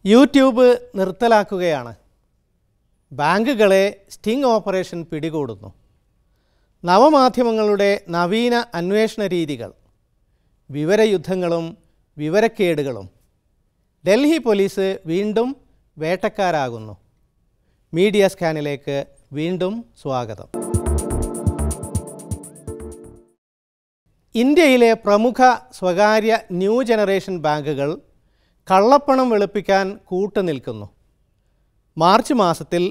YouTube നിർത്തലാക്കുകയാണ്. ബാങ്കുകളെ sting operation പിടികൂടുന്നു. നവമാധ്യമങ്ങളുടെ നവീന അന്വേഷണ രീതികൾ, വിവരയുദ്ധങ്ങളും വിവരക്കേടുകളും. ഡൽഹി പോലീസ് വീണ്ടും വേട്ടക്കാരാകുന്നു. മീഡിയ സ്കാനിലേക്ക് വീണ്ടും സ്വാഗതം. ഇന്ത്യയിലെ പ്രമുഖ സ്വകാര്യ ന്യൂ ജനറേഷൻ ബാങ്കുകൾ കള്ളപ്പണം വെളുപ്പിക്കാൻ കൂട്ടുനിൽക്കുന്നു. മാർച്ച് മാസത്തിൽ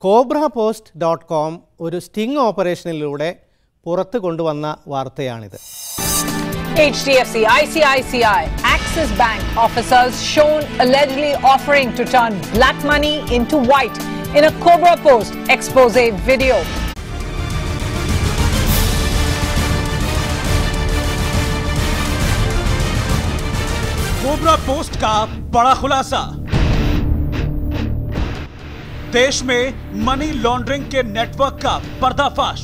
cobrapost.com ഒരു സ്റ്റിംഗ് ഓപ്പറേഷനിലൂടെ പുറത്തു കൊണ്ടുവന്ന വാർത്തയാണിത്. HDFC, ICICI, Axis Bank officers shown allegedly offering to turn black money into white in a Cobra Post expose video. Cobra post का बड़ा खुलासा। देश में मनी लॉन्ड्रिंग के नेटवर्क का पर्दाफाश।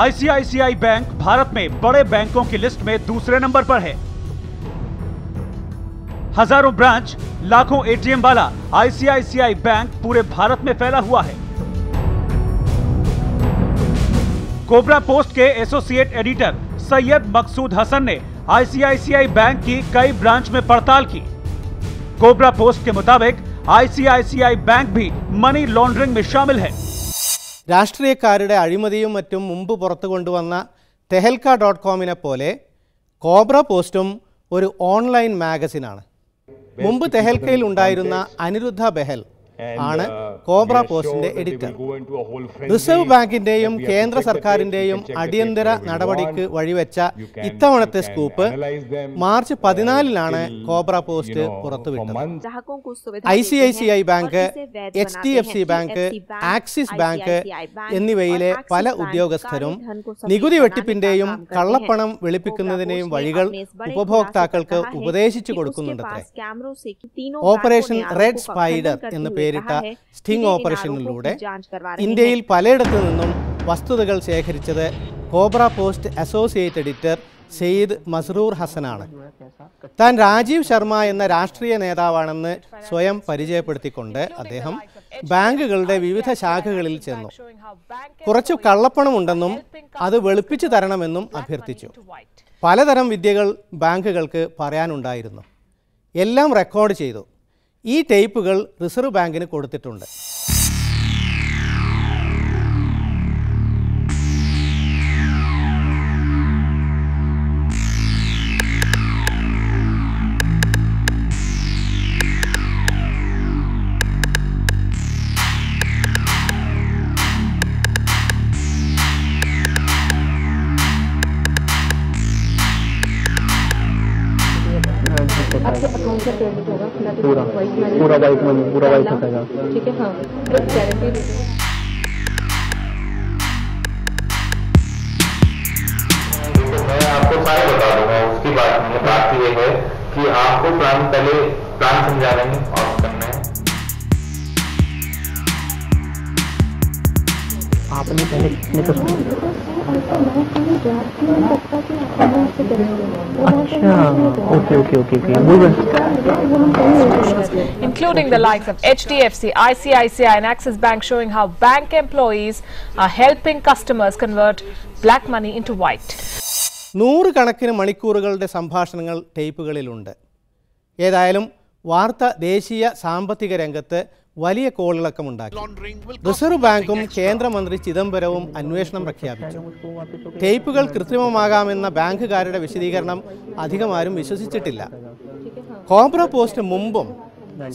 ICICI बैंक भारत में बड़े बैंकों की लिस्ट में दूसरे नंबर पर है। हजारों ब्रांच, लाखों एटीएम वाला ICICI बैंक पूरे भारत में फैला हुआ है। कोबरा पोस्ट के एसोसिएट एडिटर सैयद मकसूद हसन ने ICICI बैंक की कई ब्रांच में पड़ताल की। कोबरा पोस्ट के मुताबिक ICICI बैंक भी मनी लॉन्ड्रिंग में शामिल है। രാഷ്ട്രീയക്കാരുടെ അഴിമതിയും മറ്റും മുമ്പ് പുറത്തു കൊണ്ടുവന്ന തെഹൽക്ക.കോമിനെ പോലെ കോബ്ര പോസ്റ്റും ഒരു ഓൺലൈൻ മാഗസിനാണ്. മുമ്പ് തെഹൽക്കയിൽ ഉണ്ടായിരുന്ന അനിരുദ്ധ ബെഹൽ ആണ് കോബ്ര പോസ്റ്റിന്റെ എഡിറ്റർ. റിസർവ് ബാങ്കിന്റെയും കേന്ദ്ര സർക്കാരിന്റെയും അടിയന്തര നടപടിക്ക് വഴിവെച്ച ഇത്തവണത്തെ സ്കൂപ്പ് മാർച്ച് 14-നാണ് കോബ്ര പോസ്റ്റ് പുറത്തുവിട്ടത്. ICICI bank, HDFC bank, axis bank എന്നിവയിലെ പല ഉദ്യോഗസ്ഥരും നികുതി വെട്ടിപ്പിന്റെയും കള്ളപ്പണം വെളുപ്പിക്കുന്നതിന്റെയും വഴികൾ ഉപഭോക്താക്കൾക്ക് ഉപദേശിച്ചു കൊടുക്കുന്നുണ്ടത്രേ. ഓപ്പറേഷൻ റെഡ് സ്പൈഡർ എന്ന് പേരിട്ട സ്റ്റിംഗ് ഓപ്പറേഷനിലൂടെ ഇന്ത്യയിൽ പലയിടത്തു നിന്നും വസ്തുതകൾ ശേഖരിച്ചത് Cobra Post associate editor Syed Masroor ഹസനാണ്. താൻ രാജീവ് ശർമ്മ എന്ന രാഷ്ട്രീയ നേതാവാണെന്ന് സ്വയം പരിചയപ്പെടുത്തിക്കൊണ്ട് അദ്ദേഹം ബാങ്കുകളുടെ വിവിധ ശാഖകളിൽ ചെന്നു. കുറച്ചു കള്ളപ്പണമുണ്ടെന്നും അത് വെളുപ്പിച്ചു തരണമെന്നും അഭ്യർത്ഥിച്ചു. പലതരം വിദ്യകൾ ബാങ്കുകൾക്ക് പറയാനുണ്ടായിരുന്നു. എല്ലാം റെക്കോർഡ് ചെയ്തു. ഈ ടേപ്പുകൾ റിസർവ് ബാങ്കിന് കൊടുത്തിട്ടുണ്ട്. आपके अकाउंट का क्रेडिट होगा पूरा वाइट होगा। ठीक है, हाँ, एक गारंटी मैं आपको सारे बता दूंगा। उसकी बात ये है कि आपको प्लान समझा रहे हैं और करना है। आपने पहले Including the likes of HDFC, ICICI and Axis Bank, showing how bank employees are helping customers convert black money into white. 100 കണക്കിന് മണിക്കൂറുകളുടെ സംഭാഷണങ്ങൾ ടേപ്പുകളിലുണ്ട്. ഏതായാലും വാർത്ത ദേശീയ സാമ്പത്തിക രംഗത്ത് വലിയ കോളിളക്കമുണ്ടാക്കി. റിസർവ് ബാങ്കും കേന്ദ്രമന്ത്രി ചിദംബരവും അന്വേഷണം പ്രഖ്യാപിച്ചു. ടേപ്പുകൾ കൃത്രിമമാകാമെന്ന ബാങ്കുകാരുടെ വിശദീകരണം അധികമാരും വിശ്വസിച്ചിട്ടില്ല. കോബ്ര പോസ്റ്റ് മുമ്പും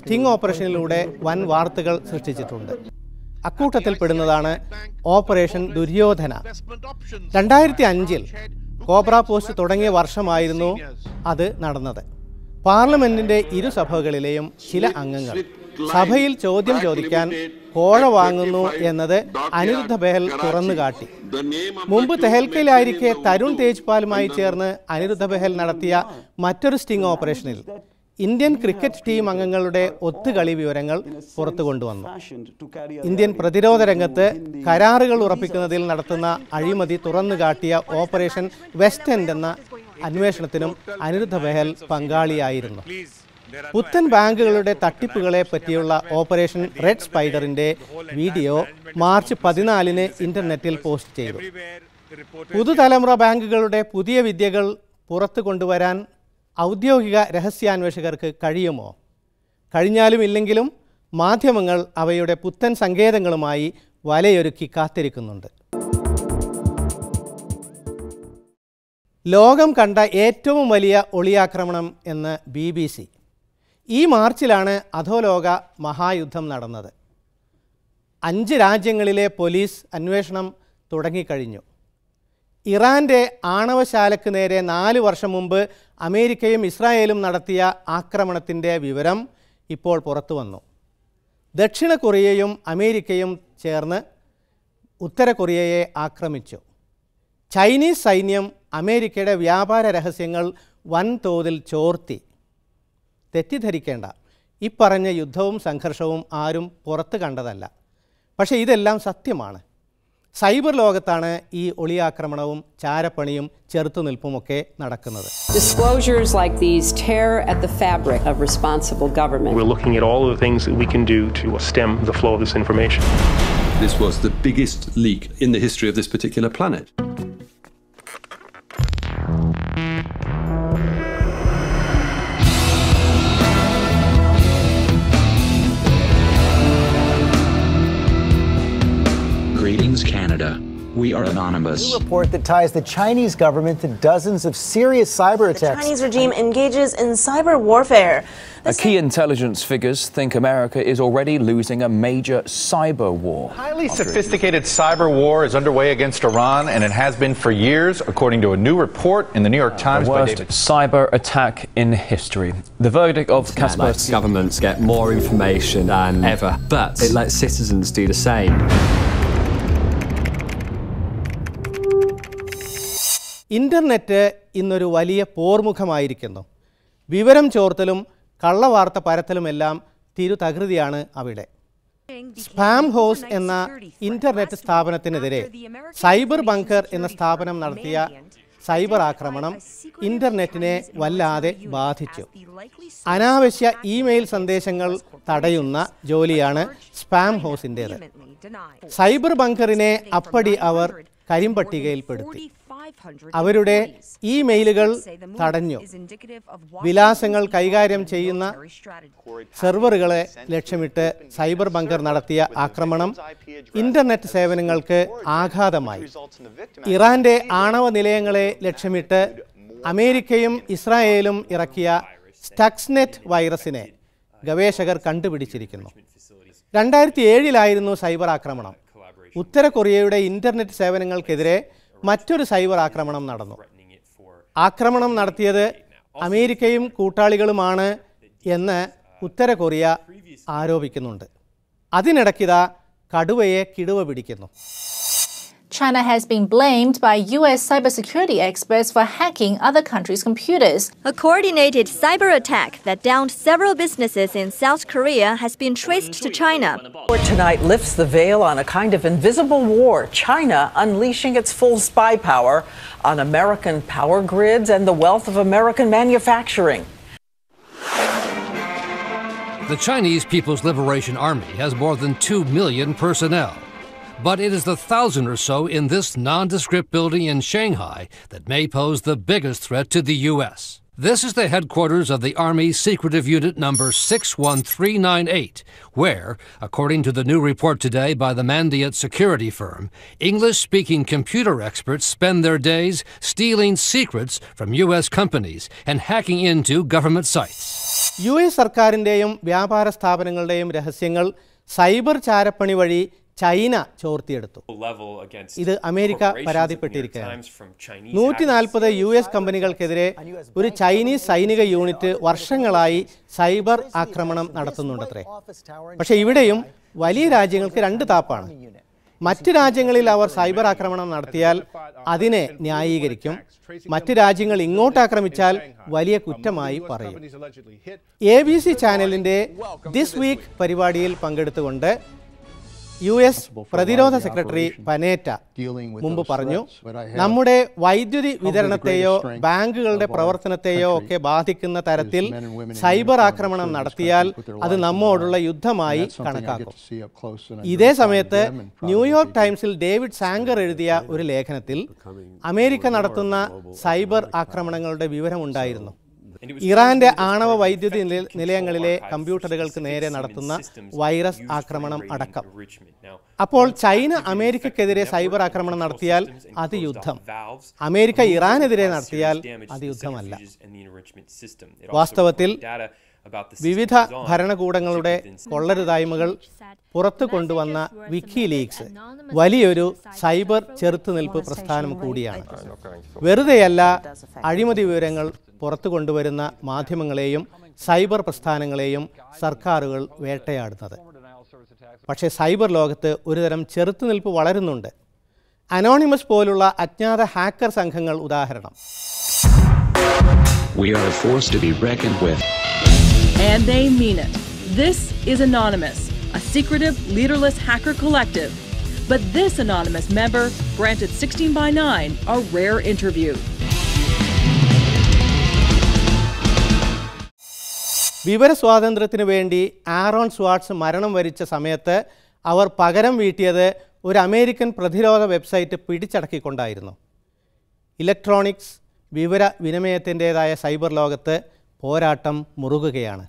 സ്റ്റിംഗ് ഓപ്പറേഷനിലൂടെ വൻ വാർത്തകൾ സൃഷ്ടിച്ചിട്ടുണ്ട്. അക്കൂട്ടത്തിൽപ്പെടുന്നതാണ് ഓപ്പറേഷൻ ദുര്യോധന. 2005-ൽ കോബ്ര പോസ്റ്റ് തുടങ്ങിയ വർഷമായിരുന്നു അത് നടന്നത്. പാർലമെന്റിന്റെ ഇരുസഭകളിലെയും ചില അംഗങ്ങൾ സഭയിൽ ചോദ്യം ചോദിക്കാൻ കോഴ വാങ്ങുന്നു എന്നത് അനിരുദ്ധ ബെഹൽ തുറന്നു കാട്ടി. മുമ്പ് തെഹൽക്കയിലായിരിക്കെ തരുൺ തേജ്പാലുമായി ചേർന്ന് അനിരുദ്ധ ബെഹൽ നടത്തിയ മറ്റൊരു സ്റ്റിംഗ് ഓപ്പറേഷനിൽ ഇന്ത്യൻ ക്രിക്കറ്റ് ടീം അംഗങ്ങളുടെ ഒത്തുകളി വിവരങ്ങൾ പുറത്തു കൊണ്ടുവന്നു. ഇന്ത്യൻ പ്രതിരോധ രംഗത്ത് കരാറുകൾ ഉറപ്പിക്കുന്നതിൽ നടത്തുന്ന അഴിമതി തുറന്നു കാട്ടിയ ഓപ്പറേഷൻ വെസ്റ്റ് എൻഡ് എന്ന അന്വേഷണത്തിനും അനിരുദ്ധ ബഹൽ പങ്കാളിയായിരുന്നു. പുത്തൻ ബാങ്കുകളുടെ തട്ടിപ്പുകളെ പറ്റിയുള്ള ഓപ്പറേഷൻ റെഡ് സ്പൈഡറിന്റെ വീഡിയോ മാർച്ച് 14-ന് ഇന്റർനെറ്റിൽ പോസ്റ്റ് ചെയ്തു. പുതുതലമുറ ബാങ്കുകളുടെ പുതിയ വിദ്യകൾ പുറത്തു കൊണ്ടുവരാൻ ഔദ്യോഗിക രഹസ്യാന്വേഷകർക്ക് കഴിയുമോ? കഴിഞ്ഞാലും ഇല്ലെങ്കിലും മാധ്യമങ്ങൾ അവയുടെ പുത്തൻ സങ്കേതങ്ങളുമായി വലയൊരുക്കി കാത്തിരിക്കുന്നുണ്ട്. ലോകം കണ്ട ഏറ്റവും വലിയ ഒളിയാക്രമണം എന്ന് BBC. ഈ മാർച്ചിലാണ് അധോലോക മഹായുദ്ധം നടന്നത്. 5 രാജ്യങ്ങളിലെ പോലീസ് അന്വേഷണം തുടങ്ങിക്കഴിഞ്ഞു. ഇറാൻ്റെ ആണവശാലയ്ക്ക് നേരെ 4 വർഷം മുമ്പ് അമേരിക്കയും ഇസ്രായേലും നടത്തിയ ആക്രമണത്തിൻ്റെ വിവരം ഇപ്പോൾ പുറത്തു വന്നു. ദക്ഷിണ കൊറിയയും അമേരിക്കയും ചേർന്ന് ഉത്തര കൊറിയയെ ആക്രമിച്ചു. ചൈനീസ് സൈന്യം അമേരിക്കയുടെ വ്യാപാര രഹസ്യങ്ങൾ വൻതോതിൽ ചോർത്തി. തെറ്റിദ്ധരിക്കേണ്ട, ഇപ്പറഞ്ഞ യുദ്ധവും സംഘർഷവും ആരും പുറത്ത് കണ്ടതല്ല. പക്ഷേ ഇതെല്ലാം സത്യമാണ്. സൈബർ ലോകത്താണ് ഈ ഒളിയാക്രമണവും ചാരപ്പണിയും ചെറുത്തുനിൽപ്പുമൊക്കെ നടക്കുന്നത്. Disclosures like these tear at the fabric of responsible government. We're looking at all of the things that we can do to stem the flow of this information. This was the biggest leak in the history of this particular planet. Greetings, Canada. We are anonymous. A report that ties the Chinese government to dozens of serious cyber attacks. The Chinese regime engages in cyber warfare. Key intelligence figures think America is already losing a major cyber war. Highly sophisticated cyber war is underway against Iran, and it has been for years, according to a new report in the New York Times. The worst cyber attack in history. The verdict of Kaspersky. Governments get more information than ever, but it lets citizens do the same. Internet ഇന്നൊരു വലിയ പോർമുഖമായിരിക്കുന്നു. വിവരം ചോർത്തലും കള്ളവാർത്ത പരത്തലുമെല്ലാം തിരുതകൃതിയാണ് അവിടെ. Spam ഹോസ് എന്ന internet സ്ഥാപനത്തിനെതിരെ cyber bunker എന്ന സ്ഥാപനം നടത്തിയ cyber ആക്രമണം ഇന്റർനെറ്റിനെ വല്ലാതെ ബാധിച്ചു. അനാവശ്യ ഇമെയിൽ സന്ദേശങ്ങൾ തടയുന്ന ജോലിയാണ് സ്പാം ഹോസിൻ്റേത്. സൈബർ ബങ്കറിനെ അപ്പടി അവർ കരിമ്പട്ടികയിൽപ്പെടുത്തി. അവരുടെ ഇമെയിലുകൾ തടഞ്ഞു. വിലാസങ്ങൾ കൈകാര്യം ചെയ്യുന്ന സെർവറുകളെ ലക്ഷ്യമിട്ട് സൈബർ ബങ്കർ നടത്തിയ ആക്രമണം ഇന്റർനെറ്റ് സേവനങ്ങൾക്ക് ആഘാതമായി. ഇറാന്റെ ആണവ നിലയങ്ങളെ ലക്ഷ്യമിട്ട് അമേരിക്കയും ഇസ്രായേലും ഇറക്കിയ സ്റ്റക്സ്നെറ്റ് വൈറസിനെ ഗവേഷകർ കണ്ടുപിടിച്ചിരിക്കുന്നു. 2007-ലായിരുന്നു സൈബർ ആക്രമണം. ഉത്തര കൊറിയയുടെ ഇന്റർനെറ്റ് സേവനങ്ങൾക്കെതിരെ മറ്റൊരു സൈബർ ആക്രമണം നടന്നു. ആക്രമണം നടത്തിയത് അമേരിക്കയും കൂട്ടാളികളുമാണ് എന്ന് ഉത്തര കൊറിയ ആരോപിക്കുന്നുണ്ട്. അതിനിടയ്ക്കിതാ കടുവയെ കിടുവ പിടിക്കുന്നു. China has been blamed by U.S. cybersecurity experts for hacking other countries' computers. A coordinated cyber attack that downed several businesses in South Korea has been traced to China. Tonight lifts the veil on a kind of invisible war, China unleashing its full spy power on American power grids and the wealth of American manufacturing. The Chinese People's Liberation Army has more than 2 million personnel. But it is the 1,000 or so in this nondescript building in Shanghai that may pose the biggest threat to the U.S. This is the headquarters of the Army's secretive unit number 61398, where, according to the new report today by the Mandiant security firm, English-speaking computer experts spend their days stealing secrets from U.S. companies and hacking into government sites. US സർക്കാരിൻ്റെയും വ്യാപാര സ്ഥാപനങ്ങളുടെയും രഹസ്യങ്ങൾ cyber ചാരപ്പണി വഴി China ചോർത്തിയെടുത്തു. ഇത് America പരാതിപ്പെട്ടിരിക്കുകയാണ്. 140 US കമ്പനികൾക്കെതിരെ ഒരു Chinese സൈനിക unit വർഷങ്ങളായി cyber ആക്രമണം നടത്തുന്നുണ്ടത്രേ. പക്ഷേ ഇവിടെയും വലിയ രാജ്യങ്ങൾക്ക് 2 താപ്പാണ്. മറ്റ് രാജ്യങ്ങളിൽ അവർ സൈബർ ആക്രമണം നടത്തിയാൽ അതിനെ ന്യായീകരിക്കും. മറ്റ് രാജ്യങ്ങൾ ഇങ്ങോട്ട് ആക്രമിച്ചാൽ വലിയ കുറ്റമായി പറയും. ABC ചാനലിൻ്റെ ദിസ് വീക്ക് പരിപാടിയിൽ പങ്കെടുത്തുകൊണ്ട് US പ്രതിരോധ സെക്രട്ടറി പനേറ്റ മുമ്പ് പറഞ്ഞു, നമ്മുടെ വൈദ്യുതി വിതരണത്തെയോ ബാങ്കുകളുടെ പ്രവർത്തനത്തെയോ ഒക്കെ ബാധിക്കുന്ന തരത്തിൽ സൈബർ ആക്രമണം നടത്തിയാൽ അത് നമ്മോടുള്ള യുദ്ധമായി കണക്കാക്കും. ഇതേ സമയത്ത് ന്യൂയോർക്ക് ടൈംസിൽ ഡേവിഡ് സാങ്കർ എഴുതിയ ഒരു ലേഖനത്തിൽ അമേരിക്ക നടത്തുന്ന സൈബർ ആക്രമണങ്ങളുടെ വിവരമുണ്ടായിരുന്നു. ഇറാന്റെ ആണവ വൈദ്യുതി നിലയങ്ങളിലെ കമ്പ്യൂട്ടറുകൾക്ക് നേരെ നടത്തുന്ന വൈറസ് ആക്രമണം അടക്കം. അപ്പോൾ ചൈന അമേരിക്കക്കെതിരെ സൈബർ ആക്രമണം നടത്തിയാൽ അത് യുദ്ധം, അമേരിക്ക ഇറാനെതിരെ നടത്തിയാൽ അത് യുദ്ധമല്ല. വാസ്തവത്തിൽ വിവിധ ഭരണകൂടങ്ങളുടെ കൊള്ളരുതായ്മകൾ പുറത്തു കൊണ്ടുവന്ന വിക്കിലീക്സ് വലിയൊരു സൈബർ ചെറുത്തുനിൽപ്പ് പ്രസ്ഥാനം കൂടിയാണ്. വെറുതെയല്ല അഴിമതി വിവരങ്ങൾ പുറത്തു കൊണ്ടുവരുന്ന മാധ്യമങ്ങളെയും സൈബർ പ്രസ്ഥാനങ്ങളെയും സർക്കാരുകൾ വേട്ടയാടുന്നത്. പക്ഷേ സൈബർ ലോകത്ത് ഒരുതരം ചെറുത്തുനിൽപ്പ് വളരുന്നുണ്ട്. അനോണിമസ് പോലുള്ള അജ്ഞാത ഹാക്കർ സംഘങ്ങൾ ഉദാഹരണം. We are a force to be reckoned with. And they mean it. This is Anonymous, a secretive, leaderless hacker collective. But this anonymous member granted 16x9 a rare interview. വിവര സ്വാതന്ത്ര്യത്തിനു വേണ്ടി Aaron swords മരണം വരിച്ച സമയത്ത് അവർ പകരം വീട്ടിയത് ഒരു American പ്രതിരോധ website പിടിച്ചടക്കിക്കൊണ്ടായിരുന്നു. Electronics വിവര വിനിമയത്തിൻ്റേതായ സൈബർ ലോകത്ത് പോരാട്ടം മുറുകുകയാണ്.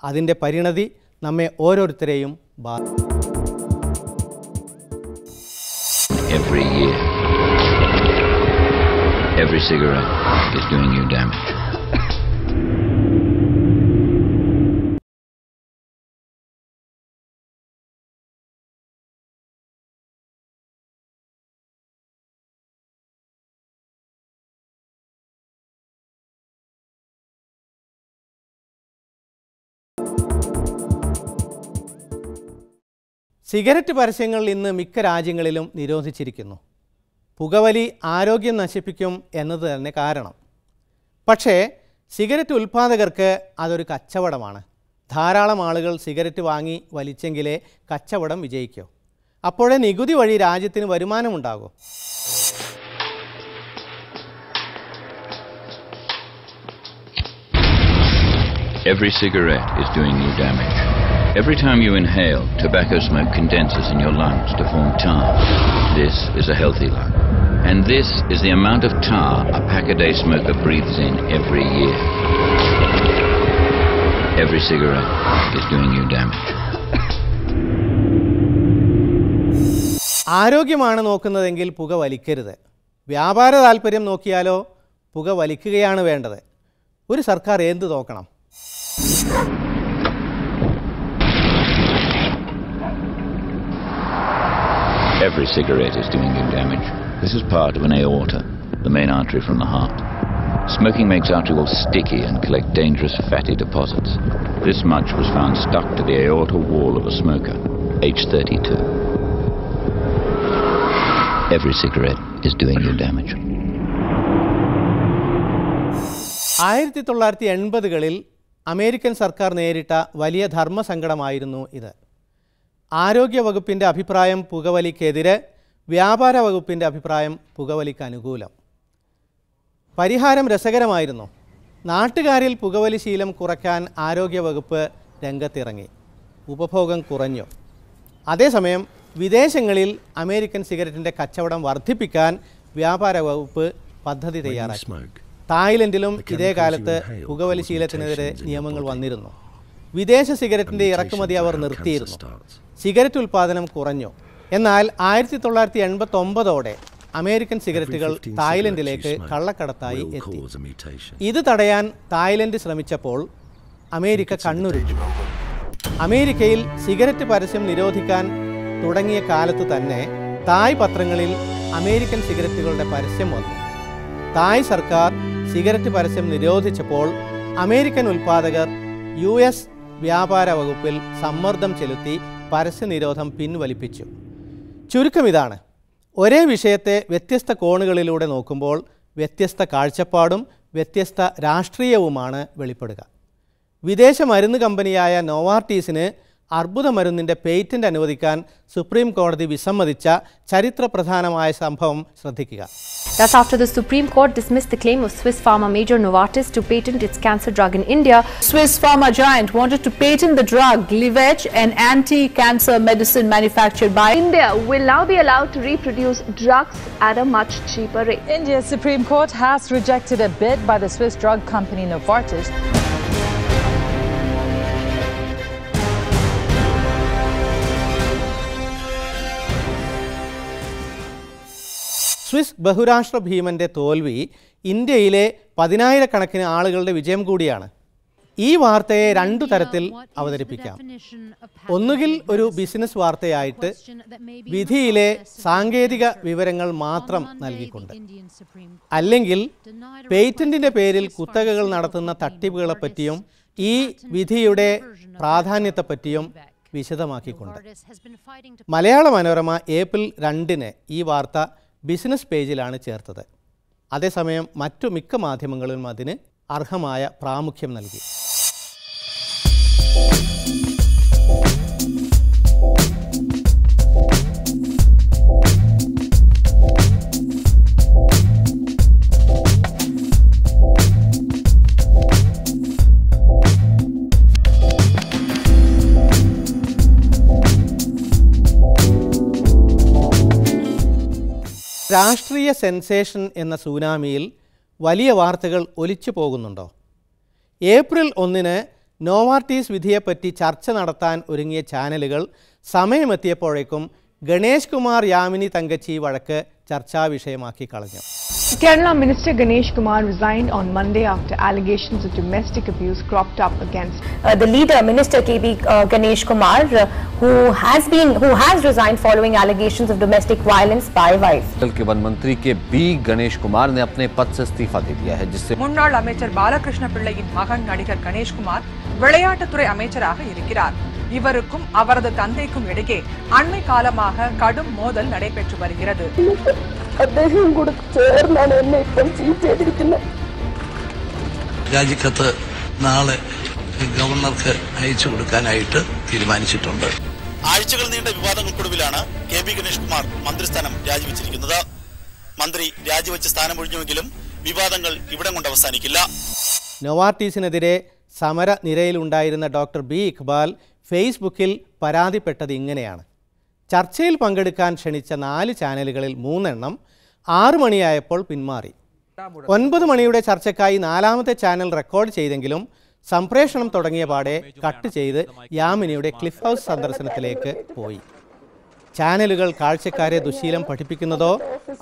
അതിൻ്റെ പരിണതി നമ്മെ ഓരോരുത്തരെയും ബാധിക്കും. Every year, every cigarette is doing you damage. Cigarette പരസ്യങ്ങൾ ഇന്ന് മിക്ക രാജ്യങ്ങളിലും നിരോധിച്ചിരിക്കുന്നു. പുകവലി ആരോഗ്യം നശിപ്പിക്കും എന്നത് തന്നെ കാരണം. പക്ഷേ സിഗരറ്റ് ഉൽപ്പാദകർക്ക് അതൊരു കച്ചവടമാണ്. ധാരാളം ആളുകൾ സിഗരറ്റ് വാങ്ങി വലിച്ചെങ്കിലേ കച്ചവടം വിജയിക്കൂ. അപ്പോഴേ നികുതി വഴി രാജ്യത്തിന് വരുമാനമുണ്ടാകും. Every cigarette is doing you damage. Every time you inhale, tobacco smoke condenses in your lungs to form tar. This is a healthy lung. And this is the amount of tar a pack-a-day smoker breathes in every year. Every cigarette is doing you damage. ആരോഗ്യമാണ് നോക്കുന്നതെങ്കിൽ പുക വലിക്കരുത്. വ്യാപാര താൽപ്പര്യം നോക്കിയാലോ പുക വലിക്കുകയാണ് വേണ്ടത്. ഒരു സർക്കാർ എന്ത് നോക്കണം? Every cigarette is doing you damage. This is part of an aorta, the main artery from the heart. Smoking makes arterioles sticky and collect dangerous fatty deposits. This much was found stuck to the aorta wall of a smoker, age 32. Every cigarette is doing you damage. 1980കളിൽ American സർക്കാർ നേരിട്ട വലിയ ധർമ്മസങ്കടമായിരുന്നു ഇത്. ആരോഗ്യ വകുപ്പിൻ്റെ അഭിപ്രായം പുകവലിക്കെതിരെ, വ്യാപാര വകുപ്പിൻ്റെ അഭിപ്രായം പുകവലിക്ക് അനുകൂലം. പരിഹാരം രസകരമായിരുന്നു. നാട്ടുകാരിൽ പുകവലി ശീലം കുറയ്ക്കാൻ ആരോഗ്യ വകുപ്പ് രംഗത്തിറങ്ങി. ഉപഭോഗം കുറഞ്ഞു. അതേസമയം വിദേശങ്ങളിൽ അമേരിക്കൻ സിഗരറ്റിൻ്റെ കച്ചവടം വർദ്ധിപ്പിക്കാൻ വ്യാപാര വകുപ്പ് പദ്ധതി തയ്യാറാക്കി. തായ്ലൻഡിലും ഇതേ കാലത്ത് പുകവലി ശീലത്തിനെതിരെ നിയമങ്ങൾ വന്നിരുന്നു. വിദേശ സിഗരറ്റിൻ്റെ ഇറക്കുമതി അവർ നിർത്തിയിരുന്നു. സിഗരറ്റ് ഉൽപ്പാദനം കുറഞ്ഞു. എന്നാൽ 1989ഓടെ അമേരിക്കൻ സിഗരറ്റുകൾ തായ്ലൻഡിലേക്ക് കള്ളക്കടത്തായി എത്തി. ഇത് തടയാൻ തായ്ലൻഡ് ശ്രമിച്ചപ്പോൾ അമേരിക്ക കണ്ണുരുട്ടി. അമേരിക്കയിൽ സിഗരറ്റ് പരസ്യം നിരോധിക്കാൻ തുടങ്ങിയ കാലത്ത് തന്നെ തായ് പത്രങ്ങളിൽ അമേരിക്കൻ സിഗരറ്റുകളുടെ പരസ്യം വന്നു. തായ് സർക്കാർ സിഗരറ്റ് പരസ്യം നിരോധിച്ചപ്പോൾ അമേരിക്കൻ ഉൽപ്പാദകർ US വ്യാപാര വകുപ്പിൽ സമ്മർദ്ദം ചെലുത്തി പരസ്യ നിരോധം പിൻവലിപ്പിച്ചു. ചുരുക്കം ഇതാണ്: ഒരേ വിഷയത്തെ വ്യത്യസ്ത കോണുകളിലൂടെ നോക്കുമ്പോൾ വ്യത്യസ്ത കാഴ്ചപ്പാടും വ്യത്യസ്ത രാഷ്ട്രീയവുമാണ് വെളിപ്പെടുക. വിദേശ മരുന്ന് കമ്പനിയായ നോവാർട്ടീസിന് അർബുദ മരുന്നിൻ്റെ പേറ്റന്റ് അനുവദിക്കാൻ സുപ്രീം കോടതി വിസമ്മതിച്ച ചരിത്രപ്രധാനമായ സംഭവം ശ്രദ്ധിക്കുക. That's after the Supreme Court dismissed the claim of Swiss pharma major Novartis to patent its cancer drug in India. Swiss pharma giant wanted to patent the drug Glivec, an anti-cancer medicine manufactured by India will now be allowed to reproduce drugs at a much cheaper rate. India's Supreme Court has rejected a bid by the Swiss drug company Novartis. Swiss ബഹുരാഷ്ട്ര ഭീമൻ്റെ തോൽവി ഇന്ത്യയിലെ 10,000-കണക്കിന് ആളുകളുടെ വിജയം കൂടിയാണ്. ഈ വാർത്തയെ രണ്ടു തരത്തിൽ അവതരിപ്പിക്കാം. ഒന്നുകിൽ ഒരു ബിസിനസ് വാർത്തയായിട്ട് വിധിയിലെ സാങ്കേതിക വിവരങ്ങൾ മാത്രം നൽകിക്കൊണ്ട്, അല്ലെങ്കിൽ പേറ്റന്റിൻ്റെ പേരിൽ കുത്തകകൾ നടത്തുന്ന തട്ടിപ്പുകളെപ്പറ്റിയും ഈ വിധിയുടെ പ്രാധാന്യത്തെപ്പറ്റിയും വിശദമാക്കിക്കൊണ്ട്. മലയാള മനോരമ ഏപ്രിൽ 2 ഈ വാർത്ത ബിസിനസ് പേജിലാണ് ചേർത്തത്. അതേസമയം മറ്റു മിക്ക മാധ്യമങ്ങളും അതിന് അർഹമായ പ്രാമുഖ്യം നൽകി. രാഷ്ട്രീയ സെൻസേഷൻ എന്ന സുനാമിയിൽ വലിയ വാർത്തകൾ ഒലിച്ചു പോകുന്നുണ്ടോ? ഏപ്രിൽ 1 നോവാർട്ടീസ് വിധിയെപ്പറ്റി ചർച്ച നടത്താൻ ഒരുങ്ങിയ ചാനലുകൾ സമയമെത്തിയപ്പോഴേക്കും ഗണേഷ് കുമാർ യാമിനി തങ്കച്ചി വഴക്ക് ചർച്ചാ വിഷയമാക്കി കളഞ്ഞു. Kerala Minister Ganesh Kumar resigned on Monday after allegations of domestic abuse cropped up against The leader, Minister KB Ganesh Kumar, who has resigned following allegations of domestic violence by wife. के one मंत्री के B Ganesh Kumar ने अपने पद से इस्तीफा दे दिया है, जिससे முன்னாள் அமைச்சர் பாலகிருஷ்ண பிள்ளையின் மகன் நடிகர் கணேஷ் குமார் விளையாட்டுத்துறை அமைச்சராக இருக்கிறார். இவருக்கும் அவரது தந்தைக்கும் இடையே அண்மை காலமாக கடும் மோதல் நடைபெற்று வருகிறது. അദ്ദേഹം കൂടെ ചേർന്നാണ് എന്നെ ഇപ്പം ചീറ്റ് ചെയ്തിരിക്കുന്നത്. രാജിക്കത്ത് നാളെ ഗവർണർക്ക് അയച്ചു കൊടുക്കാനായിട്ട് തീരുമാനിച്ചിട്ടുണ്ട്. ആഴ്ചകൾ നീണ്ട വിവാദങ്ങൾക്കൊടുവിലാണ് കെ ബി ഗണേഷ് കുമാർ മന്ത്രിസ്ഥാനം രാജിവെച്ചിരിക്കുന്നത്. മന്ത്രി രാജിവെച്ച് സ്ഥാനമൊഴിഞ്ഞുവെങ്കിലും വിവാദങ്ങൾ ഇവിടം കൊണ്ട് അവസാനിക്കില്ല. നോവാർട്ടീസിനെതിരെ സമര നിരയിലുണ്ടായിരുന്ന ഡോക്ടർ ബി ഇഖ്ബാൽ ഫേസ്ബുക്കിൽ പരാതിപ്പെട്ടത് ഇങ്ങനെയാണ്: ചർച്ചയിൽ പങ്കെടുക്കാൻ ക്ഷണിച്ച 4 ചാനലുകളിൽ 3 എണ്ണം 6 മണിയായപ്പോൾ പിന്മാറി. 9 മണിയുടെ ചർച്ചയ്ക്കായി 4ാമത്തെ ചാനൽ റെക്കോർഡ് ചെയ്തെങ്കിലും സംപ്രേഷണം തുടങ്ങിയ പാടെ കട്ട് ചെയ്ത് യാമിനിയുടെ ക്ലിഫ് ഹൗസ് സന്ദർശനത്തിലേക്ക് പോയി. ചാനലുകൾ കാഴ്ചക്കാരെ ദുശീലം പഠിപ്പിക്കുന്നതോ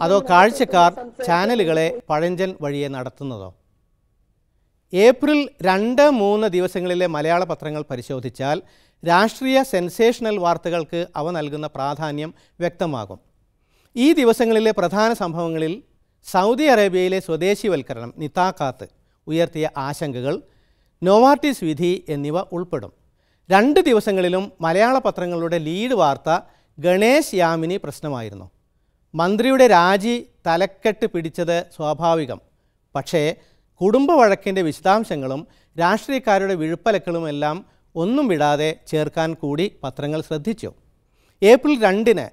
അതോ കാഴ്ചക്കാർ ചാനലുകളെ പഴഞ്ചൻ വഴിയെ നടത്തുന്നതോ? ഏപ്രിൽ 2, 3 ദിവസങ്ങളിലെ മലയാള പത്രങ്ങൾ പരിശോധിച്ചാൽ രാഷ്ട്രീയ സെൻസേഷണൽ വാർത്തകൾക്ക് അവ നൽകുന്ന പ്രാധാന്യം വ്യക്തമാകും. ഈ ദിവസങ്ങളിലെ പ്രധാന സംഭവങ്ങളിൽ സൗദി അറേബ്യയിലെ സ്വദേശിവൽക്കരണം നിതാഖാത്ത് ഉയർത്തിയ ആശങ്കകൾ, നോവാർട്ടീസ് വിധി എന്നിവ ഉൾപ്പെടും. 2 ദിവസങ്ങളിലും മലയാള പത്രങ്ങളുടെ ലീഡ് വാർത്ത ഗണേഷ് യാമിനി പ്രശ്നമായിരുന്നു. മന്ത്രിയുടെ രാജി തലക്കെട്ട് പിടിച്ചത് സ്വാഭാവികം. പക്ഷേ കുടുംബ വഴക്കിൻ്റെ വിശദാംശങ്ങളും രാഷ്ട്രീയക്കാരുടെ വിഴുപ്പലക്കളുമെല്ലാം ഒന്നും വിടാതെ ചേർക്കാൻ കൂടി പത്രങ്ങൾ ശ്രദ്ധിച്ചു. ഏപ്രിൽ 2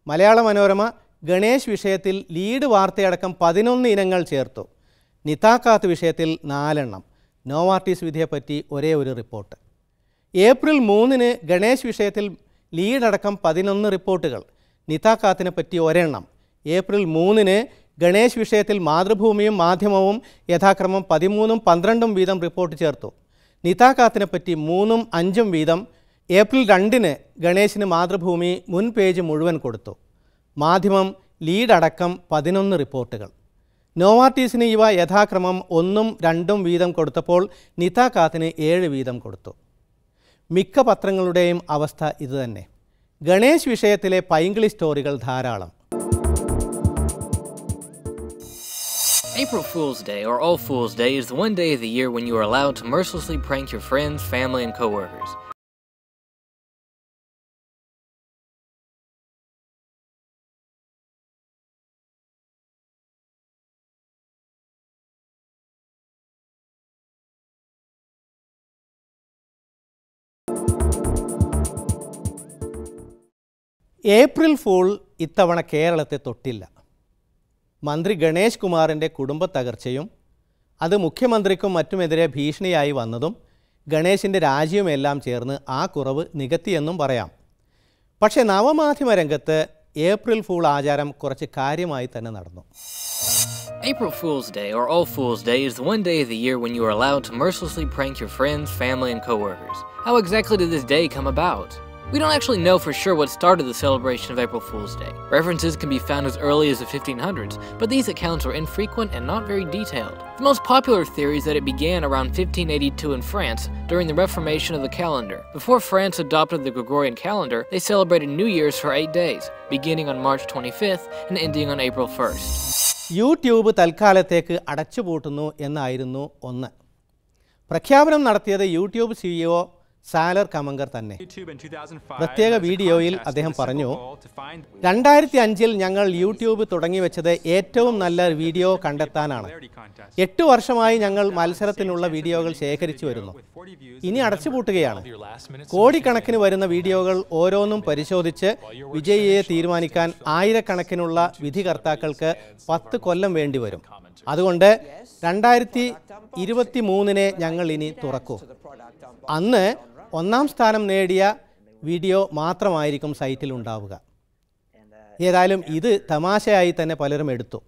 മലയാള മനോരമ ഗണേഷ് വിഷയത്തിൽ ലീഡ് വാർത്തയടക്കം 11 ഇനങ്ങൾ ചേർത്തു. നിതാഖാത്ത് വിഷയത്തിൽ 4 എണ്ണം, നോവാർട്ടീസ് വിധിയെപ്പറ്റി ഒരേ ഒരു റിപ്പോർട്ട്. ഏപ്രിൽ 3 ഗണേഷ് വിഷയത്തിൽ ലീഡടക്കം 11 റിപ്പോർട്ടുകൾ, നിതാഖാത്തിനെ പറ്റി 1 എണ്ണം. ഏപ്രിൽ 3 ഗണേഷ് വിഷയത്തിൽ മാതൃഭൂമിയും മാധ്യമവും യഥാക്രമം 13ഉം 12ഉം വീതം റിപ്പോർട്ട് ചേർത്തു. നിതാഖാത്തിനെ പറ്റി 3ഉം 5ഉം വീതം. ഏപ്രിൽ 2 ഗണേശിന് മാതൃഭൂമി മുൻ പേജ് മുഴുവൻ കൊടുത്തു. മാധ്യമം ലീഡടക്കം 11 റിപ്പോർട്ടുകൾ. നോവാർട്ടീസിന് ഇവ യഥാക്രമം 1ഉം 2ഉം വീതം കൊടുത്തപ്പോൾ നിതാഖാത്തിന് 7 വീതം കൊടുത്തു. മിക്ക പത്രങ്ങളുടെയും അവസ്ഥ ഇതുതന്നെ. ഗണേശ് വിഷയത്തിലെ പൈങ്കിളി സ്റ്റോറികൾ ധാരാളം. April Fool's Day, or All Fool's Day, is the one day of the year when you are allowed to mercilessly prank your friends, family, and coworkers. April fool ഇത്തവണ കേരളത്തെ തൊട്ടില്ല. മന്ത്രി ഗണേഷ് കുമാറിൻ്റെ കുടുംബത്തകർച്ചയും അത് മുഖ്യമന്ത്രിക്കും മറ്റുമെതിരെ ഭീഷണിയായി വന്നതും ഗണേശിൻ്റെ രാജിയുമെല്ലാം ചേർന്ന് ആ കുറവ് നികത്തിയെന്നും പറയാം. പക്ഷേ നവമാധ്യമ രംഗത്ത് ഏപ്രിൽ ഫൂൾ ആചാരം കുറച്ച് കാര്യമായി തന്നെ നടന്നു. April Fool's Day, or All Fool's Day, is the one day of the year when you are allowed to mercilessly prank your friends, family, and co-workers. How exactly did this day come about? We don't actually know for sure what started the celebration of April Fool's Day. References can be found as early as the 1500s, but these accounts are infrequent and not very detailed. The most popular theory is that it began around 1582 in France during the reformation of the calendar. Before France adopted the Gregorian calendar, they celebrated New Year's for 8 days, beginning on March 25th and ending on April 1st. YouTube തൽക്കാലത്തേക്ക് അടച്ചുപൂട്ടുന്നു എന്നായിരുന്നു ഒന്ന്. പ്രഖ്യാപനം നടത്തിയത് YouTube CEO Salar കമങ്കർ തന്നെ. പ്രത്യേക വീഡിയോയിൽ അദ്ദേഹം പറഞ്ഞു, 2005 ഞങ്ങൾ യൂട്യൂബ് തുടങ്ങി വെച്ചത് ഏറ്റവും നല്ല വീഡിയോ കണ്ടെത്താനാണ്. 8 വർഷമായി ഞങ്ങൾ മത്സരത്തിനുള്ള വീഡിയോകൾ ശേഖരിച്ചു വരുന്നു. ഇനി അടച്ചുപൂട്ടുകയാണ്. കോടിക്കണക്കിന് വരുന്ന വീഡിയോകൾ ഓരോന്നും പരിശോധിച്ച് വിജയിയെ തീരുമാനിക്കാൻ ആയിരക്കണക്കിനുള്ള വിധികർത്താക്കൾക്ക് 10 കൊല്ലം വേണ്ടിവരും. അതുകൊണ്ട് 2023 ഞങ്ങൾ ഇനി തുറക്കൂ. അന്ന് 1ാം സ്ഥാനം നേടിയ വീഡിയോ മാത്രമായിരിക്കും സൈറ്റിൽ ഉണ്ടാവുക. ഏതായാലും ഇത് തമാശയായി തന്നെ പലരും എടുത്തു.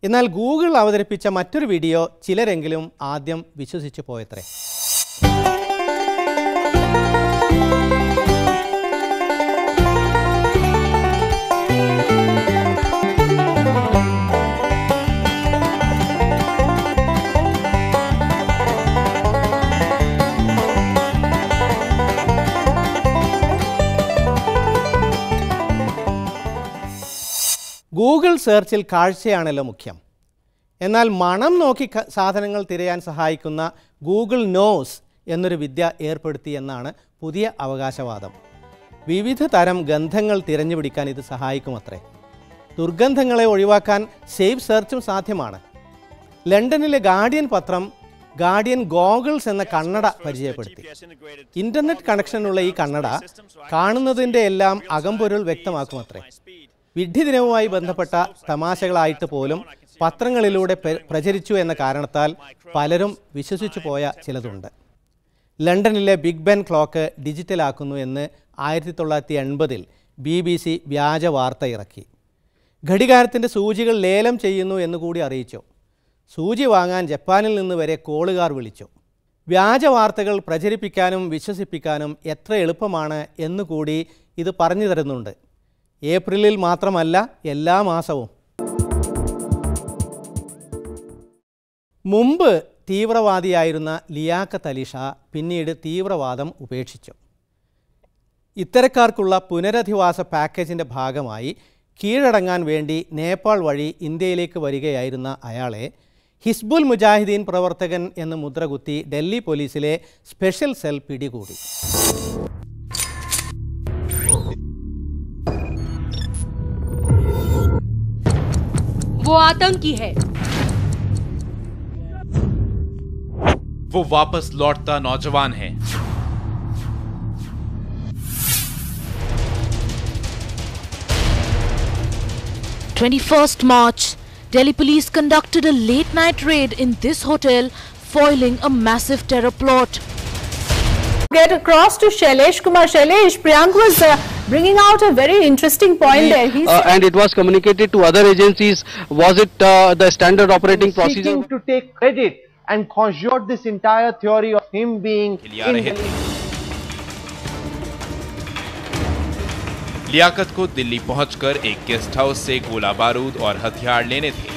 എന്നാൽ ഗൂഗിൾ അവതരിപ്പിച്ച മറ്റൊരു വീഡിയോ ചിലരെങ്കിലും ആദ്യം വിശ്വസിച്ചു പോയത്രേ. ഗൂഗിൾ സെർച്ചിൽ കാഴ്ചയാണല്ലോ മുഖ്യം. എന്നാൽ മണം നോക്കി സാധനങ്ങൾ തിരയാൻ സഹായിക്കുന്ന ഗൂഗിൾ നോസ് എന്നൊരു വിദ്യ ഏർപ്പെടുത്തി എന്നാണ് പുതിയ അവകാശവാദം. വിവിധ തരം ഗന്ധങ്ങൾ തിരഞ്ഞുപിടിക്കാൻ ഇത് സഹായിക്കുമത്രേ. ദുർഗന്ധങ്ങളെ ഒഴിവാക്കാൻ സേഫ് സെർച്ചും സാധ്യമാണ്. ലണ്ടനിലെ ഗാർഡിയൻ പത്രം ഗാർഡിയൻ ഗോഗിൾസ് എന്ന കണ്ണട പരിചയപ്പെടുത്തി. ഇൻ്റർനെറ്റ് കണക്ഷനുള്ള ഈ കണ്ണട കാണുന്നതിൻ്റെ എല്ലാം അകംപൊരുൾ വ്യക്തമാക്കുമത്രേ. വിഡ്ഢിദിനവുമായി ബന്ധപ്പെട്ട തമാശകളായിട്ട് പോലും പത്രങ്ങളിലൂടെ പ്രചരിച്ചു എന്ന കാരണത്താൽ പലരും വിശ്വസിച്ചു പോയ ചിലതുണ്ട്. ലണ്ടനിലെ ബിഗ് ബെൻ ക്ലോക്ക് ഡിജിറ്റലാക്കുന്നു എന്ന് 1980 BBC വ്യാജ വാർത്ത ഇറക്കി. ഘടികാരത്തിൻ്റെ സൂചികൾ ലേലം ചെയ്യുന്നു എന്നുകൂടി അറിയിച്ചു. സൂചി വാങ്ങാൻ ജപ്പാനിൽ നിന്ന് വരെ കോളുകാർ വിളിച്ചു. വ്യാജ വാർത്തകൾ പ്രചരിപ്പിക്കാനും വിശ്വസിപ്പിക്കാനും എത്ര എളുപ്പമാണ് എന്നുകൂടി ഇത് പറഞ്ഞു തരുന്നുണ്ട്. ഏപ്രിലിൽ മാത്രമല്ല, എല്ലാ മാസവും. മുമ്പ് തീവ്രവാദിയായിരുന്ന ലിയാഖത്ത് അലി ഷാ പിന്നീട് തീവ്രവാദം ഉപേക്ഷിച്ചു. ഇത്തരക്കാർക്കുള്ള പുനരധിവാസ പാക്കേജിൻ്റെ ഭാഗമായി കീഴടങ്ങാൻ വേണ്ടി നേപ്പാൾ വഴി ഇന്ത്യയിലേക്ക് വരികയായിരുന്ന അയാളെ ഹിസ്ബുൽ മുജാഹിദീൻ പ്രവർത്തകൻ എന്ന് മുദ്രകുത്തി ഡൽഹി പോലീസിലെ സ്പെഷ്യൽ സെൽ പിടികൂടി. वो आतंकी है. वो वापस लौटता नौजवान है. March, Delhi police conducted a late-night raid in this hotel, foiling a massive terror plot. Get across to Shailesh Kumar. Shailesh, Priyank was bringing out a very interesting point there. And it was communicated to other agencies. Was it the standard operating procedure? Seeking to take credit and conjure this entire theory of him being in Liaquat को दिल्ली पहुंचकर एक guest house से गोला बारूद और हथियार लेने थे.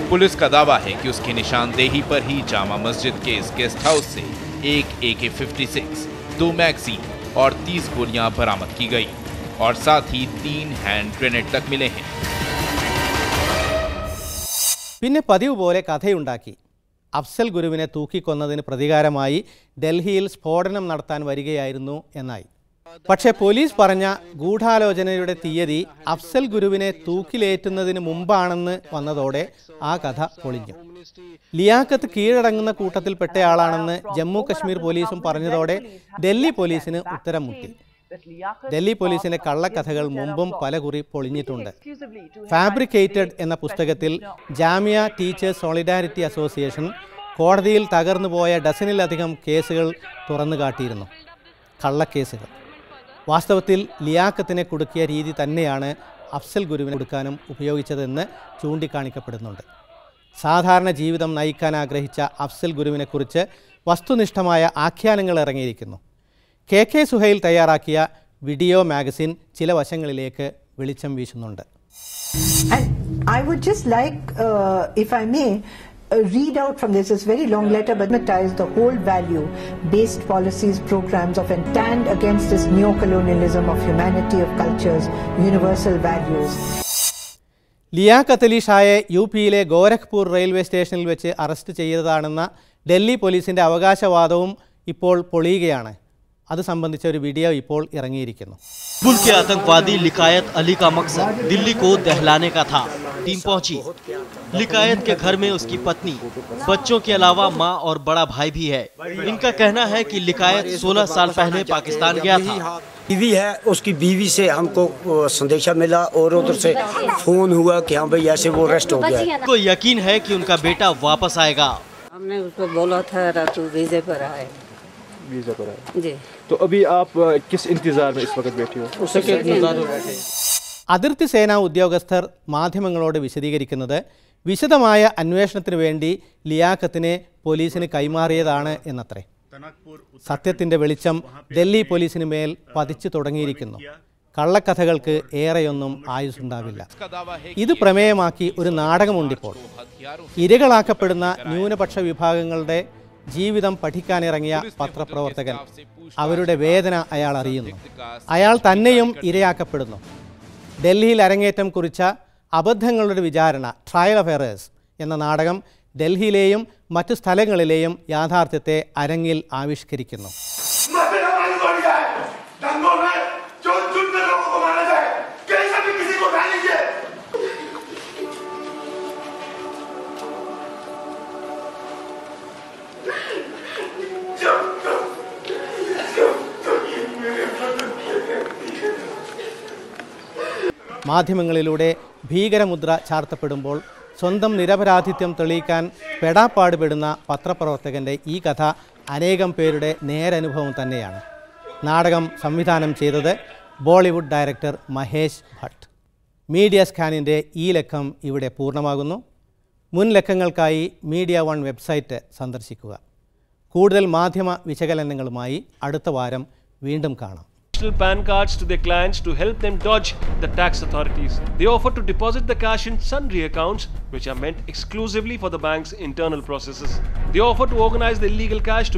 पुलिस का दावा है कि उसकी निशानदेही पर ही जामा मस्जिद के इस गेस्ट हाउस से एक AK-56, 2 मैगजीन और 30 गोलियां बरामद की गई और साथ ही 3 हैंड ग्रेनेड तक मिले हैं. പിന്നെ പതിവ് പോലെ കഥയുണ്ടാക്കി. അഫ്സൽ ഗുരുവിനെ തൂക്കിക്കൊന്നതിന് പ്രതികാരമായി ഡൽഹിയിൽ സ്ഫോടനം നടത്താൻ വരികയായിരുന്നു എന്നായി. പക്ഷേ പോലീസ് പറഞ്ഞ ഗൂഢാലോചനയുടെ തീയതി അഫ്സൽ ഗുരുവിനെ തൂക്കിലേറ്റുന്നതിന് മുമ്പാണെന്ന് വന്നതോടെ ആ കഥ പൊളിഞ്ഞു. ലിയാഖത്ത് കീഴടങ്ങുന്ന കൂട്ടത്തിൽപ്പെട്ടയാളാണെന്ന് ജമ്മു കശ്മീർ പോലീസും പറഞ്ഞതോടെ ഡൽഹി പോലീസിന് ഉത്തരം മുട്ടി. ഡൽഹി പോലീസിന്റെ കള്ളക്കഥകൾ മുമ്പും പലകുറി പൊളിഞ്ഞിട്ടുണ്ട്. ഫാബ്രിക്കേറ്റഡ് എന്ന പുസ്തകത്തിൽ ജാമിയ ടീച്ചേഴ്സ് സോളിഡാരിറ്റി അസോസിയേഷൻ കോടതിയിൽ തകർന്നുപോയ ഡസനിലധികം കേസുകൾ തുറന്നുകാട്ടിയിരുന്നു. കള്ളക്കേസുകൾ. വാസ്തവത്തിൽ ലിയാഖത്തിനെ കുടുക്കിയ രീതി തന്നെയാണ് അഫ്സൽ ഗുരുവിനെ കൊടുക്കാനും ഉപയോഗിച്ചതെന്ന് ചൂണ്ടിക്കാണിക്കപ്പെടുന്നുണ്ട്. സാധാരണ ജീവിതം നയിക്കാൻ ആഗ്രഹിച്ച അഫ്സൽ ഗുരുവിനെക്കുറിച്ച് വസ്തുനിഷ്ഠമായ ആഖ്യാനങ്ങൾ ഇറങ്ങിയിരിക്കുന്നു. KK സുഹൈൽ തയ്യാറാക്കിയ വീഡിയോ മാഗസിൻ ചില വശങ്ങളിലേക്ക് വെളിച്ചം വീശുന്നുണ്ട്. I would just like, if I may, read out from this. It's a very long letter, but magnetize the whole value-based policies, programs of and stand against this neo-colonialism of humanity, of cultures, universal values. Liaquat Ali ഷായെ UPയിലെ Gorakhpur railway സ്റ്റേഷനിൽ വെച്ച് arrest ചെയ്തതാണെന്ന Delhi പോലീസിന്റെ അവകാശവാദവും ഇപ്പോൾ പൊളിയുകയാണ്. അത് സംബന്ധിച്ച ഒരു video ഇപ്പോൾ ഇറങ്ങിയിരിക്കുന്നു. काबुल के आतंकवादी लिकायत अली का मकसद दिल्ली को दहलाने का था. टीम पहुंची. लिकायत के घर में उसकी पत्नी, बच्चों के अलावा मां और बड़ा भाई भी है. इनका कहना है कि लिकायत 16 साल पहले पाकिस्तान गया था. बीवी है, उसकी बीवी से हमको संदेशा मिला और उधर से फोन हुआ कि हाँ भाई ऐसे वो अरेस्ट हो गया. को यकीन है कि उनका बेटा वापस आएगा. हमने उसको बोला था रातू वीजे पर आए. वीजा पर आए जी. तो अभी आप किस इंतजार में इस वक्त बैठी हो? അതിർത്തി സേനാ ഉദ്യോഗസ്ഥർ മാധ്യമങ്ങളോട് വിശദീകരിക്കുന്നത് വിശദമായ അന്വേഷണത്തിന് വേണ്ടി ലിയാഖത്തിനെ പോലീസിന് കൈമാറിയതാണ് എന്നത്രേ. സത്യത്തിന്റെ വെളിച്ചം ഡൽഹി പോലീസിന് മേൽ പതിച്ചു തുടങ്ങിയിരിക്കുന്നു. കള്ളക്കഥകൾക്ക് ഏറെയൊന്നും ആയുസ്സുണ്ടാവില്ല. ഇത് പ്രമേയമാക്കി ഒരു നാടകമുണ്ടിപ്പോൾ. ഇരകളാക്കപ്പെടുന്ന ന്യൂനപക്ഷ വിഭാഗങ്ങളുടെ ജീവിതം പഠിക്കാനിറങ്ങിയ പത്രപ്രവർത്തകൻ. അവരുടെ വേദന അയാൾ അറിയുന്നു. അയാൾ തന്നെയും ഇരയാക്കപ്പെടുന്നു. ഡൽഹിയിൽ അരങ്ങേറ്റം കുറിച്ച അബദ്ധങ്ങളുടെ വിചാരണ, ട്രയൽ ഓഫ് എറേഴ്സ് എന്ന നാടകം ഡൽഹിയിലെയും മറ്റു സ്ഥലങ്ങളിലെയും യാഥാർത്ഥ്യത്തെ അരങ്ങിൽ ആവിഷ്കരിക്കുന്നു. മാധ്യമങ്ങളിലൂടെ ഭീകരമുദ്ര ചാർത്തപ്പെടുമ്പോൾ സ്വന്തം നിരപരാധിത്വം തെളിയിക്കാൻ പെടാപ്പാടുപെടുന്ന പത്രപ്രവർത്തകൻ്റെ ഈ കഥ അനേകം പേരുടെ നേരനുഭവം തന്നെയാണ്. നാടകം സംവിധാനം ചെയ്തത് ബോളിവുഡ് ഡയറക്ടർ മഹേഷ് ഭട്ട്. മീഡിയ സ്കാനിൻ്റെ ഈ ലക്കം ഇവിടെ പൂർണ്ണമാകുന്നു. മുൻ ലക്കങ്ങൾക്കായി മീഡിയ വൺ വെബ്സൈറ്റ് സന്ദർശിക്കുക. കൂടുതൽ മാധ്യമ വിശകലനങ്ങളുമായി അടുത്ത വാരം വീണ്ടും കാണാം. PAN cards to their clients to help them dodge the tax authorities. They offer to deposit the cash in sundry accounts which are meant exclusively for the bank's internal processes. They offer to organize the illegal cash to